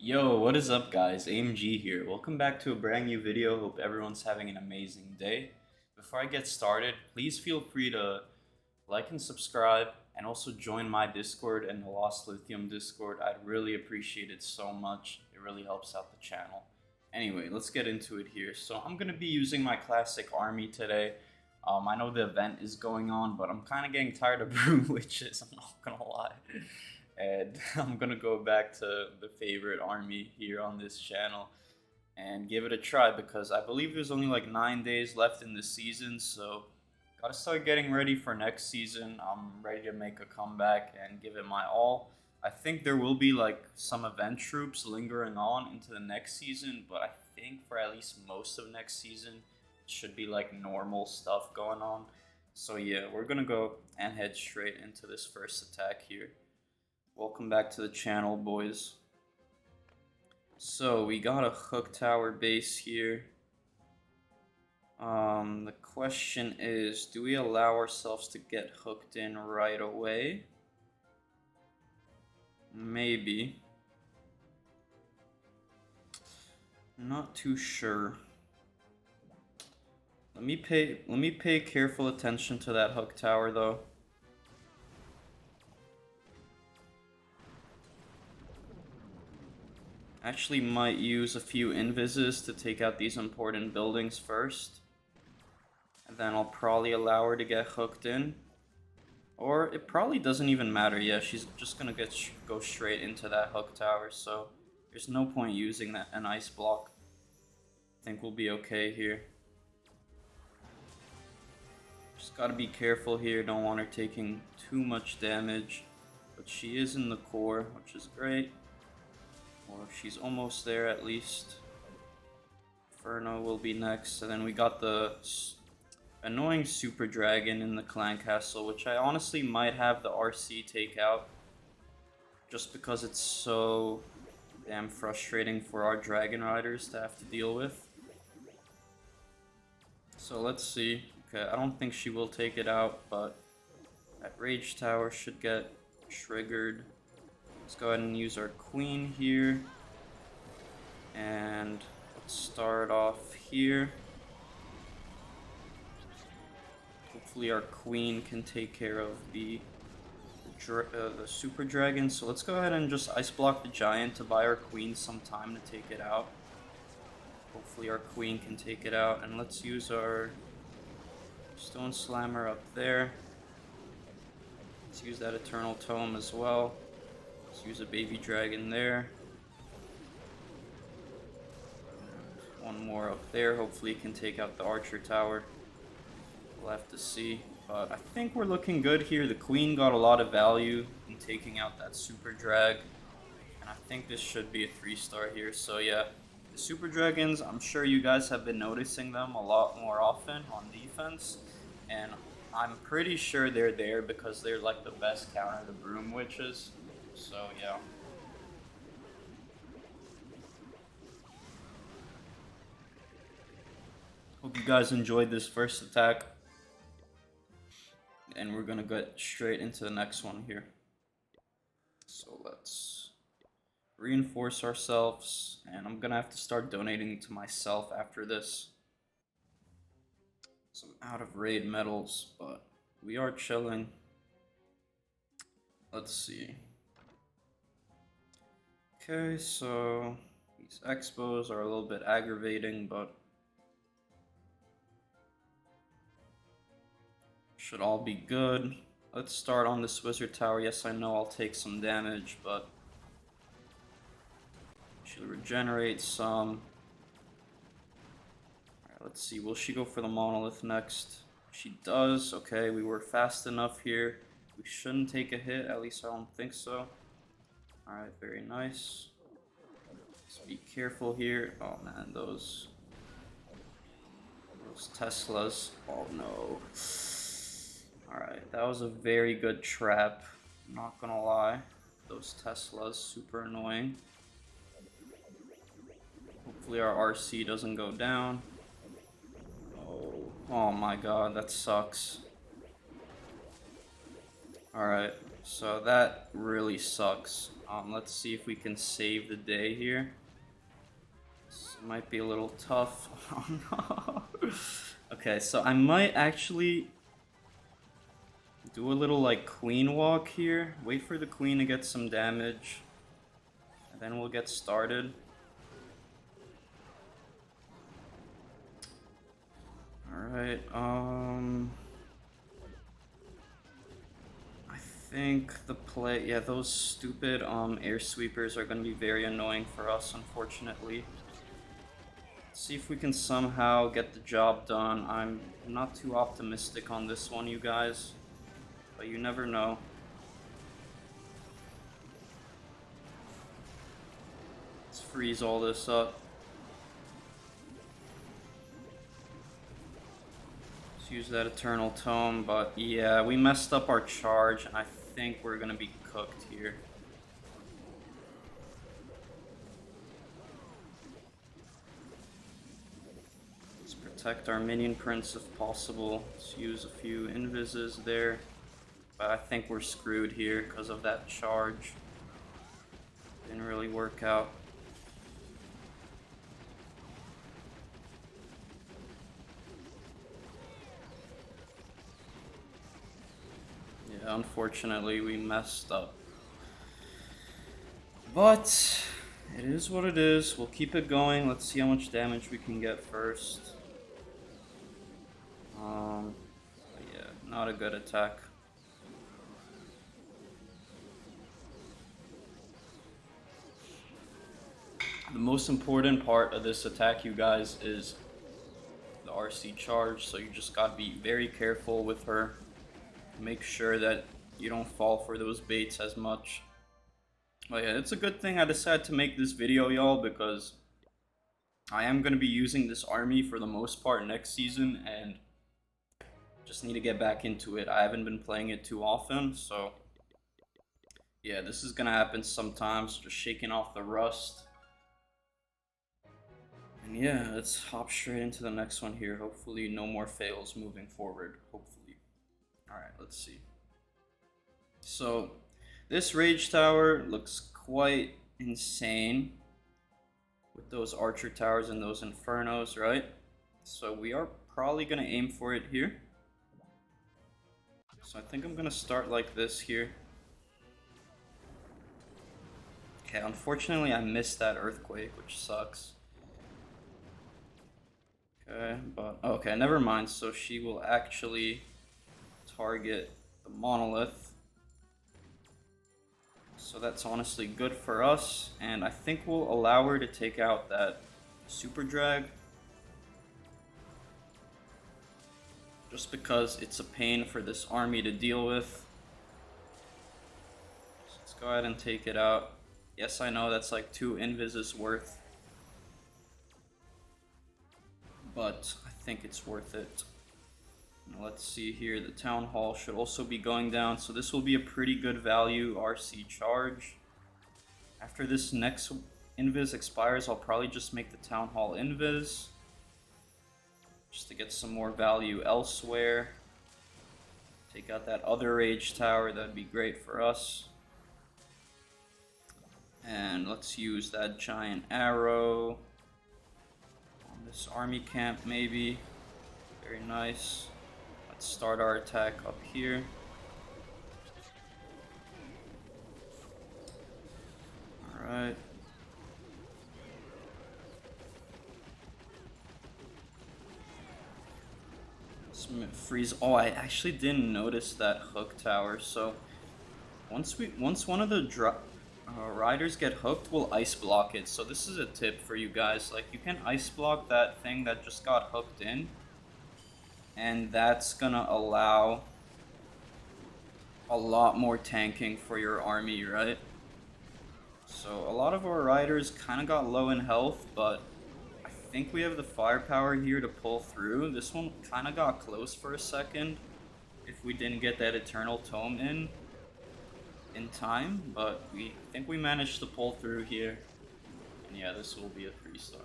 Yo, what is up guys? AMG here. Welcome back to a brand new video. Hope everyone's having an amazing day. Before I get started, please feel free to like and subscribe and also join my Discord and the Lost Lithium Discord. I'd really appreciate it so much. It really helps out the channel. Anyway, let's get into it here. So I'm going to be using my classic army today. I know the event is going on, but I'm kind of getting tired of Broom Witches, I'm not going to lie. And I'm gonna go back to the favorite army here on this channel and give it a try because I believe there's only like 9 days left in the season, so gotta start getting ready for next season. I'm ready to make a comeback and give it my all. I think there will be like some event troops lingering on into the next season, but I think for at least most of next season it should be like normal stuff going on. So yeah, we're gonna go and head straight into this first attack here. Welcome back to the channel, boys. So we got a hook tower base here. The question is, do we allow ourselves to get hooked in right away? Maybe. Not too sure. Let me pay careful attention to that hook tower though. Actually might use a few invises to take out these important buildings first. And then I'll probably allow her to get hooked in. Or it probably doesn't even matter. Yeah, she's just gonna go straight into that hook tower, so there's no point using an ice block. I think we'll be okay here. Just gotta be careful here, don't want her taking too much damage. But she is in the core, which is great. Or she's almost there at least. Inferno will be next, and then we got the annoying Super Dragon in the Clan Castle, which I honestly might have the RC take out. Just because it's so damn frustrating for our Dragon Riders to have to deal with. So let's see. Okay, I don't think she will take it out, but that Rage Tower should get triggered. Let's go ahead and use our queen here. And let's start off here. Hopefully our queen can take care of the super dragon. So let's go ahead and just ice block the giant to buy our queen some time to take it out. Hopefully our queen can take it out. And let's use our stone slammer up there. Let's use that eternal tome as well. Let's use a baby dragon there. One more up there. Hopefully it can take out the archer tower. We'll have to see. But I think we're looking good here. The queen got a lot of value in taking out that super drag. And I think this should be a 3-star here. So yeah, the super dragons, I'm sure you guys have been noticing them a lot more often on defense. And I'm pretty sure they're there because they're like the best counter to Broom Witches. So yeah. Hope you guys enjoyed this first attack. And we're gonna get straight into the next one here. So let's reinforce ourselves. And I'm gonna have to start donating to myself after this. Some out of raid medals, but we are chilling. Let's see. Okay, so these expos are a little bit aggravating, but should all be good. Let's start on this wizard tower. Yes, I know I'll take some damage, but she'll regenerate some. Alright, let's see. Will she go for the monolith next? She does. Okay, we were fast enough here. We shouldn't take a hit, at least I don't think so. Alright, very nice. Let's be careful here. Oh man, those Teslas. Oh no. Alright, that was a very good trap. I'm not gonna lie. Those Teslas, super annoying. Hopefully our RC doesn't go down. Oh my god, that sucks. Alright, so that really sucks. Let's see if we can save the day here. This might be a little tough. Oh no. Okay, so I might actually do a little like queen walk here. Wait for the queen to get some damage. And then we'll get started. Alright, I think the play, yeah, those stupid air sweepers are gonna be very annoying for us, unfortunately. Let's see if we can somehow get the job done. I'm not too optimistic on this one, you guys, but you never know. Let's freeze all this up. Use that Eternal Tome, but yeah, we messed up our charge, and I think we're gonna be cooked here. Let's protect our minion prince if possible. Let's use a few invises there, but I think we're screwed here because of that charge. Didn't really work out. Unfortunately, we messed up. But it is what it is. We'll keep it going. Let's see how much damage we can get first. Yeah, not a good attack. The most important part of this attack, you guys, is the RC charge. So you just gotta be very careful with her. Make sure that you don't fall for those baits as much. But yeah, it's a good thing I decided to make this video, y'all, because I am going to be using this army for the most part next season, and just need to get back into it. I haven't been playing it too often, so yeah, this is going to happen sometimes, just shaking off the rust. And yeah, let's hop straight into the next one here. Hopefully no more fails moving forward, hopefully. Alright, let's see. So, this Rage Tower looks quite insane with those Archer Towers and those Infernos, right? So we are probably going to aim for it here. So I think I'm going to start like this here. Okay, unfortunately I missed that Earthquake, which sucks. Okay, but okay, never mind. So she will actually target the Monolith. So that's honestly good for us, and I think we'll allow her to take out that Super Drag. Just because it's a pain for this army to deal with. So let's go ahead and take it out. Yes, I know that's like 2 invises worth, but I think it's worth it. Now let's see here, the Town Hall should also be going down, so this will be a pretty good value RC charge. After this next invis expires, I'll probably just make the Town Hall invis, just to get some more value elsewhere. Take out that other Rage Tower, that'd be great for us. And let's use that Giant Arrow on this army camp maybe. Very nice. Let's start our attack up here. Alright. Let's freeze. Oh, I actually didn't notice that hook tower. So once one of the riders get hooked, we'll ice block it. So this is a tip for you guys. Like, you can ice block that thing that just got hooked in, and that's gonna allow a lot more tanking for your army, right? So a lot of our riders kind of got low in health, but I think we have the firepower here to pull through. This one kind of got close for a second if we didn't get that Eternal Tome in time, but I think we managed to pull through here. And yeah, this will be a 3-star.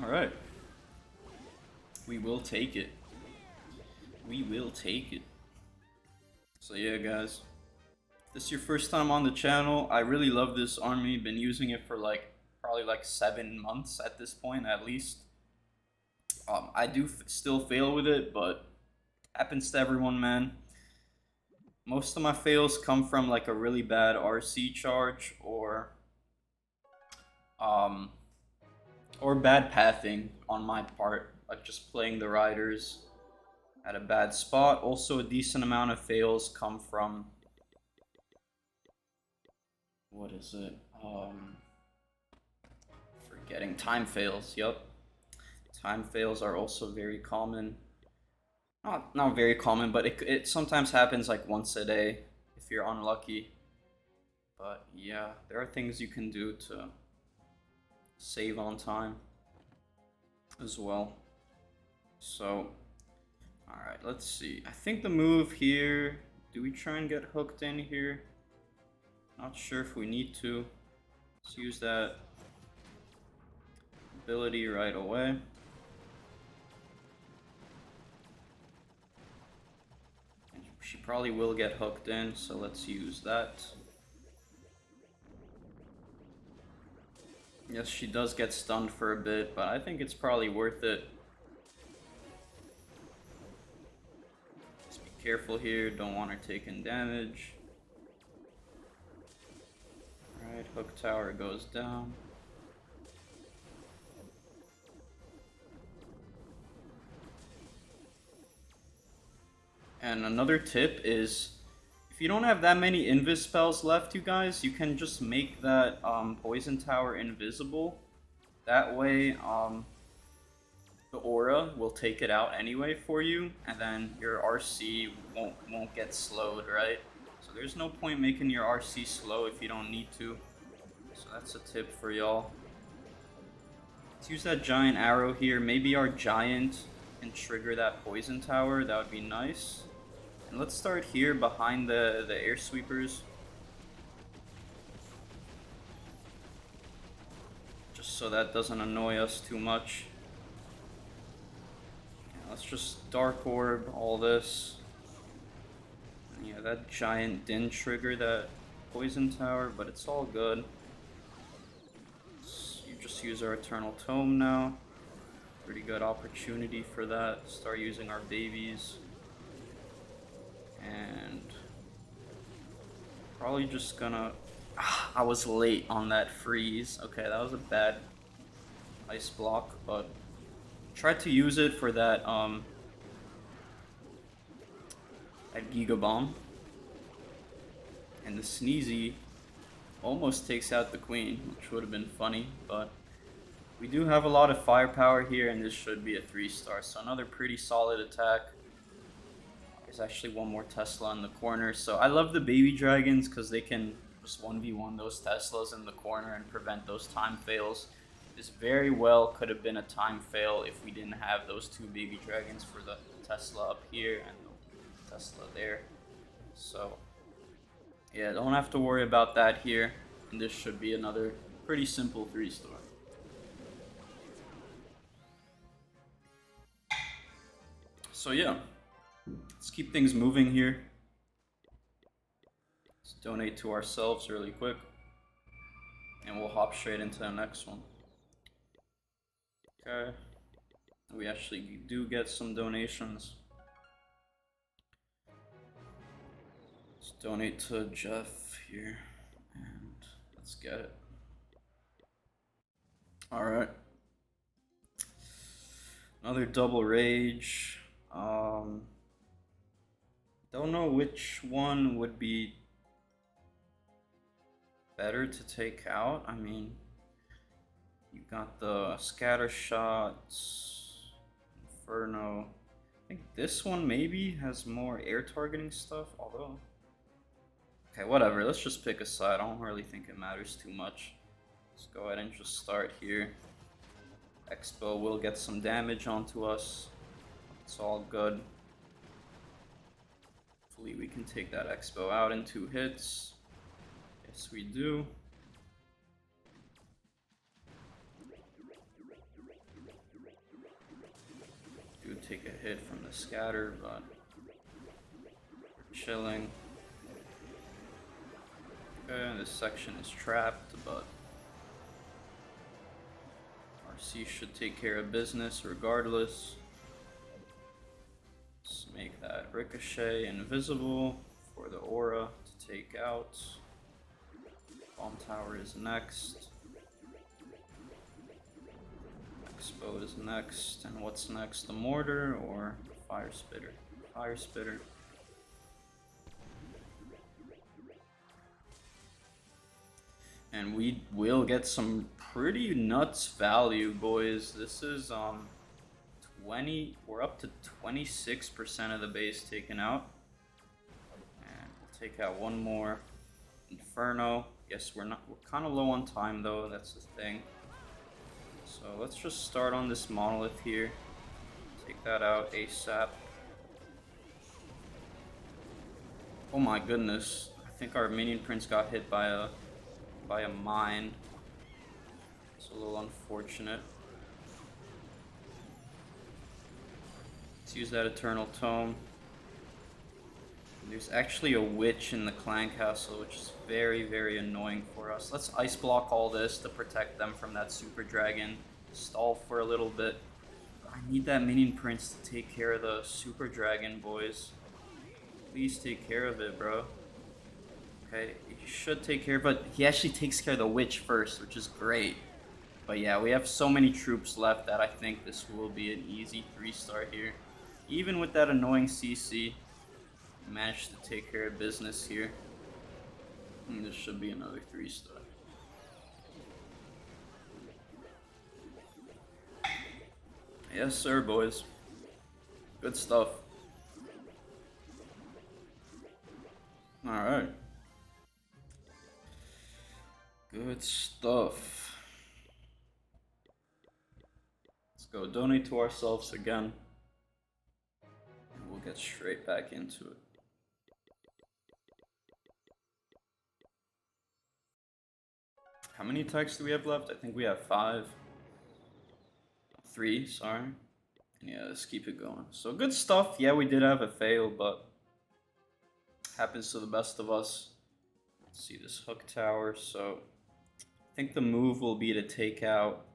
Alright. We will take it. we will take it. So yeah, guys, if this is your first time on the channel, I really love this army. Been using it for like probably like 7 months at this point at least. I do still fail with it, but happens to everyone, man. Most of my fails come from like a really bad RC charge um, or bad pathing on my part, like just playing the riders at a bad spot. Also, a decent amount of fails come from, what is it? Forgetting time fails. Yep, time fails are also very common. Not very common, but it sometimes happens like once a day if you're unlucky. But yeah, there are things you can do to save on time as well. So, alright, let's see. I think the move here, do we try and get hooked in here? Not sure if we need to. Let's use that ability right away. And she probably will get hooked in, so let's use that. Yes, she does get stunned for a bit, but I think it's probably worth it. Just be careful here, don't want her taking damage. Alright, hook tower goes down. And another tip is, if you don't have that many invis spells left, you guys, you can just make that poison tower invisible. That way, the aura will take it out anyway for you, and then your RC won't get slowed, right? So there's no point making your RC slow if you don't need to. So that's a tip for y'all. Let's use that giant arrow here. Maybe our giant can trigger that poison tower. That would be nice. And let's start here behind the air sweepers. Just so that doesn't annoy us too much. Yeah, let's just Dark Orb all this. And yeah, that giant didn't trigger that poison tower, but it's all good. You just use our Eternal Tome now. Pretty good opportunity for that. Start using our babies. And probably just gonna... I was late on that freeze. Okay, that was a bad ice block, but tried to use it for that that Giga Bomb. And the Sneezy almost takes out the queen, which would have been funny, but we do have a lot of firepower here, and this should be a 3-star, so another pretty solid attack. There's actually one more Tesla in the corner, so I love the baby dragons because they can just 1v1 those Teslas in the corner and prevent those time fails. This very well could have been a time fail if we didn't have those 2 baby dragons for the Tesla up here and the Tesla there. So yeah, don't have to worry about that here, and this should be another pretty simple 3-star. So yeah, let's keep things moving here. Let's donate to ourselves really quick, and we'll hop straight into the next one. Okay, we actually do get some donations. Let's donate to Jeff here, and let's get it. Alright. Another double rage. Don't know which one would be better to take out. I mean, you got the scatter shots, Inferno. I think this one maybe has more air targeting stuff, although... Okay, whatever, let's just pick a side. I don't really think it matters too much. Let's go ahead and just start here. Expo will get some damage onto us. It's all good. Hopefully we can take that Expo out in 2 hits. Yes, we do. Do take a hit from the scatter, but chilling. Okay, this section is trapped, but RC should take care of business regardless. Let's make that Ricochet invisible for the aura to take out. Bomb Tower is next. Expo is next. And what's next? The Mortar or Fire Spitter? Fire Spitter. And we will get some pretty nuts value, boys. This is 20, we're up to 26% of the base taken out. And we'll take out one more Inferno. Yes, we're kind of low on time though, that's the thing. So let's just start on this monolith here. Take that out ASAP. Oh my goodness. I think our minion prince got hit by a mine. It's a little unfortunate. Let's use that Eternal Tome. There's actually a witch in the clan castle, which is very, very annoying for us. Let's ice block all this to protect them from that super dragon. Stall for a little bit. I need that minion prince to take care of the super dragon, boys. Please take care of it, bro. Okay, he should take care, but he actually takes care of the witch first, which is great. But yeah, we have so many troops left that I think this will be an easy 3-star here. Even with that annoying CC, we managed to take care of business here. And this should be another 3-star. Yes, sir, boys. Good stuff. Alright. Good stuff. Let's go donate to ourselves again. And we'll get straight back into it. How many attacks do we have left? I think we have 5. 3, sorry. Yeah, let's keep it going. So good stuff. Yeah, we did have a fail, but happens to the best of us. Let's see this hook tower. So I think the move will be to take out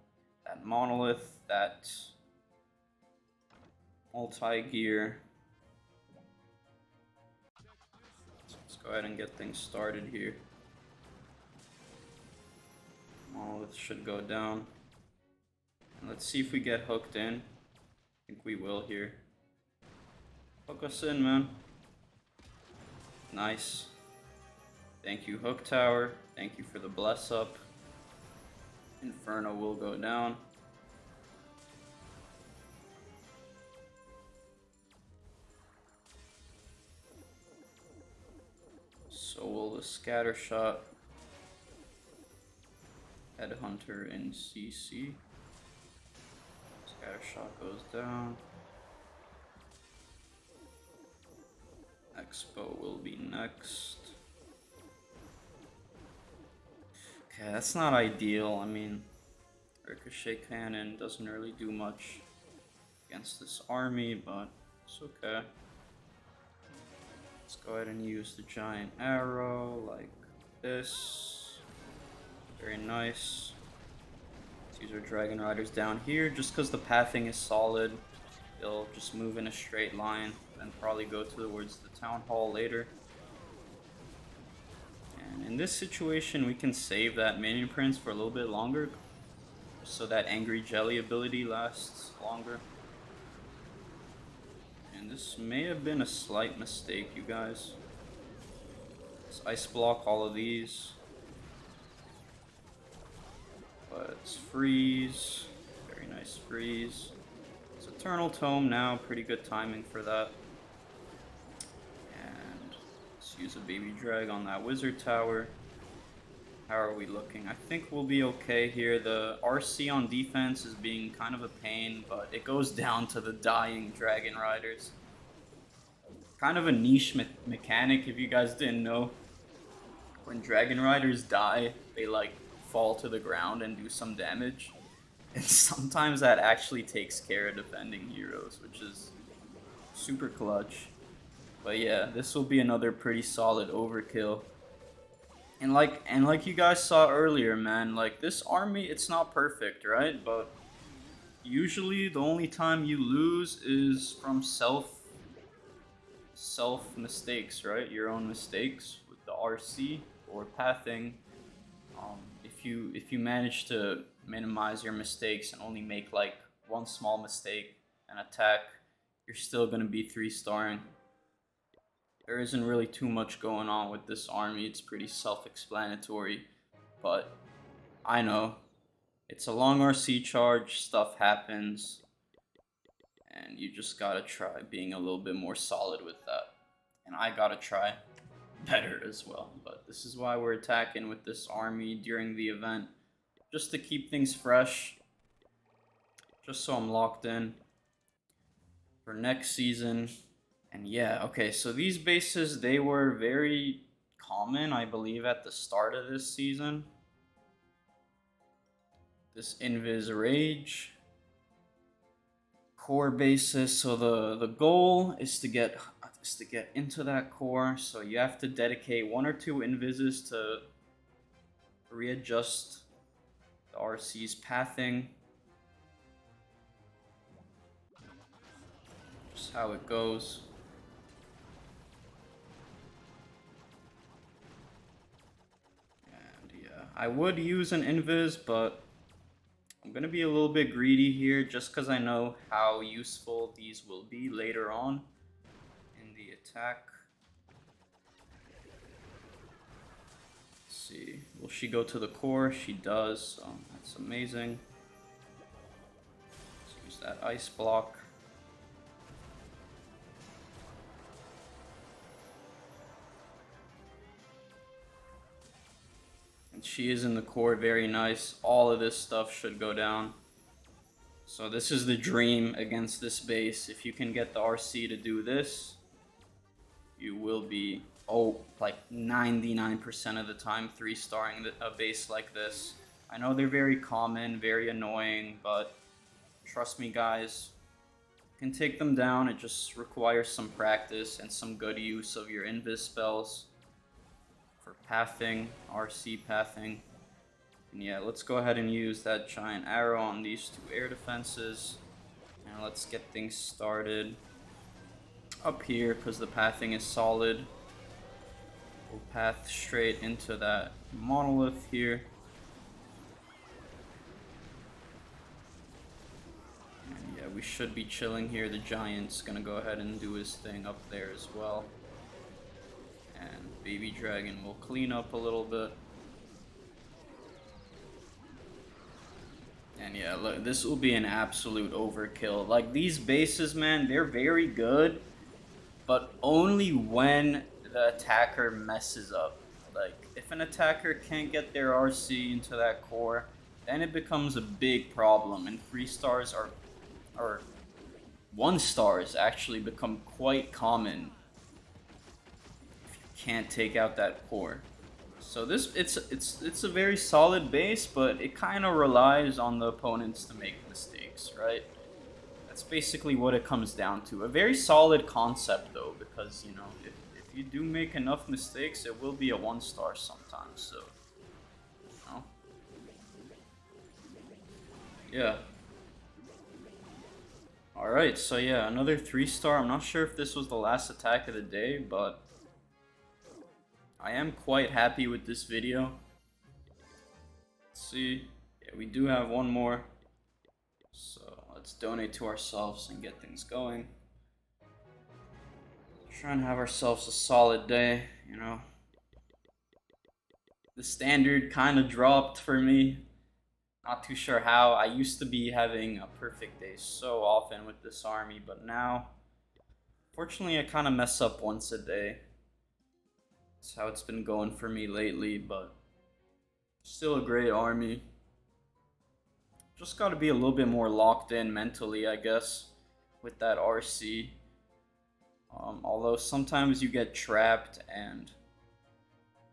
that monolith, that multi-gear. So let's go ahead and get things started here. Monolith should go down. And let's see if we get hooked in. I think we will here. Hook us in, man. Nice. Thank you, Hook Tower. Thank you for the bless up. Inferno will go down. So will the scatter shot. Headhunter in CC. Scatter shot goes down. Expo will be next. Okay, that's not ideal. I mean, Ricochet Cannon doesn't really do much against this army, but it's okay. Let's go ahead and use the giant arrow like this. Very nice. Let's use our Dragon Riders down here. Just because the pathing is solid, they'll just move in a straight line and probably go towards the Town Hall later. And in this situation, we can save that Minion Prince for a little bit longer, so that Angry Jelly ability lasts longer. And this may have been a slight mistake, you guys. Let's ice block all of these. Let's freeze. Very nice freeze. It's Eternal Tome now. Pretty good timing for that. And let's use a Baby Drag on that Wizard Tower. How are we looking? I think we'll be okay here. The RC on defense is being kind of a pain, but it goes down to the dying Dragon Riders. Kind of a niche mechanic, if you guys didn't know. When Dragon Riders die, they like fall to the ground and do some damage. And sometimes that actually takes care of defending heroes, which is super clutch. But yeah, this will be another pretty solid overkill. And like you guys saw earlier, man, like this army, it's not perfect, right? But usually the only time you lose is from self mistakes, right? Your own mistakes with the RC or pathing. If you manage to minimize your mistakes and only make like one small mistake and attack, you're still gonna be 3-starring. There isn't really too much going on with this army. It's pretty self-explanatory, but I know it's a long RC charge. Stuff happens, and you just gotta try being a little bit more solid with that. And I gotta try better as well. But this is why we're attacking with this army during the event, just to keep things fresh, just so I'm locked in for next season. And yeah, okay, so these bases, they were very common, I believe, at the start of this season. This Invis Rage core basis. So the goal is to get into that core. So you have to dedicate 1 or 2 Invises to readjust the RC's pathing. Just how it goes. And yeah, I would use an Invis, but I'm gonna be a little bit greedy here just because I know how useful these will be later on in the attack. Let's see, will she go to the core? She does, so that's amazing. Let's use that ice block. And she is in the core, very nice. All of this stuff should go down. So this is the dream against this base. If you can get the RC to do this, you will be, like 99% of the time 3-starring a base like this. I know they're very common, very annoying, but trust me guys, you can take them down. It just requires some practice and some good use of your invis spells for pathing, RC pathing. And yeah, let's go ahead and use that giant arrow on these 2 air defenses. And let's get things started up here because the pathing is solid. We'll path straight into that monolith here. And yeah, we should be chilling here. The giant's gonna go ahead and do his thing up there as well. And Baby Dragon will clean up a little bit. And yeah, look, this will be an absolute overkill. Like, these bases, man, they're very good, but only when the attacker messes up. Like, if an attacker can't get their RC into that core, then it becomes a big problem, and 3-stars or 1-stars actually become quite common if you can't take out that core. So this it's a very solid base, but it kind of relies on the opponents to make mistakes, right? That's basically what it comes down to. A very solid concept though, because you know, if you do make enough mistakes, it will be a 1-star sometimes. So, you know. Yeah. Alright, so yeah, another 3-star. I'm not sure if this was the last attack of the day, but I am quite happy with this video. Let's see. Yeah, we do have one more. So let's donate to ourselves and get things going. Try and have ourselves a solid day, you know. The standard kind of dropped for me. Not too sure how. I used to be having a perfect day so often with this army, but now, fortunately, I kind of mess up once a day. That's how it's been going for me lately, but still a great army. Just gotta be a little bit more locked in mentally, I guess, with that RC. Although sometimes you get trapped and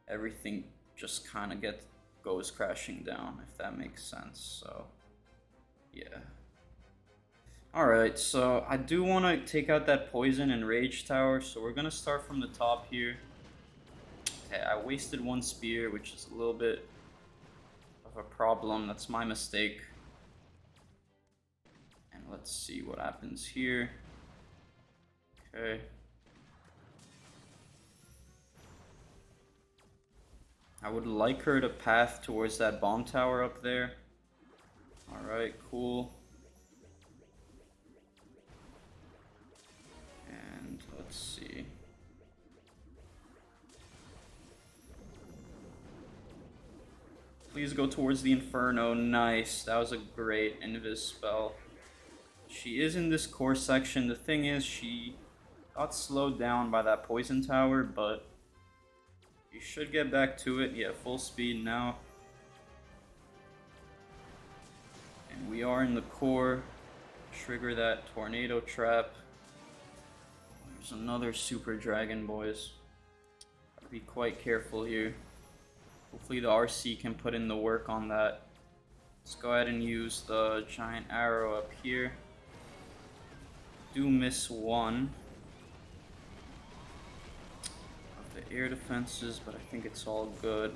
everything just kind of goes crashing down, if that makes sense. So, yeah. Alright, so I do want to take out that poison and rage tower, so we're gonna start from the top here. Okay, I wasted one spear, which is a little bit of a problem. That's my mistake. And let's see what happens here. Okay. I would like her to path towards that bomb tower up there. Alright, cool. And let's see. Please go towards the Inferno. Nice. That was a great Invis spell. She is in this core section. The thing is, she got slowed down by that poison tower, but you should get back to it. Yeah, full speed now. And we are in the core. Trigger that tornado trap. There's another super dragon, boys. Gotta be quite careful here. Hopefully the RC can put in the work on that. Let's go ahead and use the giant arrow up here. Do miss one of the air defenses, but I think it's all good.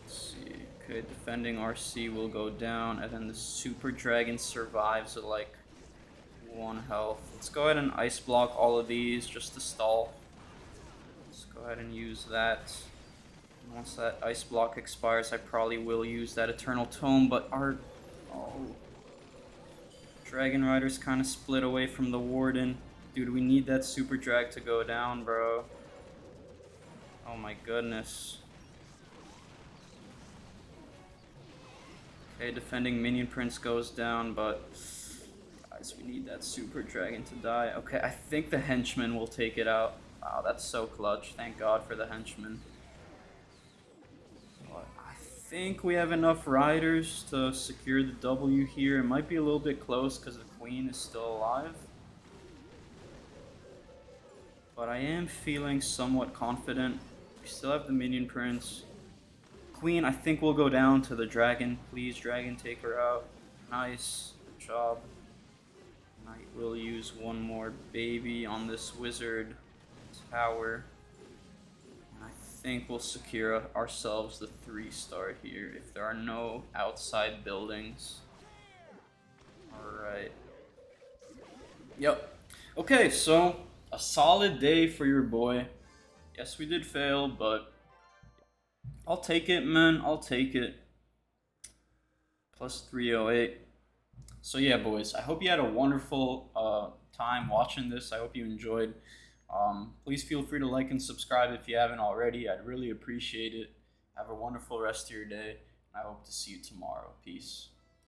Let's see. Okay, defending RC will go down, and then the super dragon survives at like 1 health. Let's go ahead and ice block all of these just to stall. Let's go ahead and use that. And once that ice block expires, I probably will use that Eternal Tome, but our Dragon Rider's kind of split away from the Warden. Dude, we need that super drag to go down, bro. Oh my goodness. Okay, defending Minion Prince goes down, but guys, we need that super dragon to die. Okay, I think the henchman will take it out. Wow, that's so clutch. Thank God for the henchman. But I think we have enough riders to secure the W here. It might be a little bit close because the queen is still alive. But I am feeling somewhat confident. We still have the Minion Prince. Queen, I think we'll go down to the dragon. Please, dragon, take her out. Nice. Good job. Knight will use one more baby on this wizard tower. And I think we'll secure ourselves the 3-star here if there are no outside buildings. Alright. Yep. Okay, so a solid day for your boy. Yes, we did fail, but I'll take it, man. I'll take it. Plus 308. So yeah, boys, I hope you had a wonderful time watching this. I hope you enjoyed. Please feel free to like and subscribe if you haven't already. I'd really appreciate it. Have a wonderful rest of your day. I hope to see you tomorrow. Peace.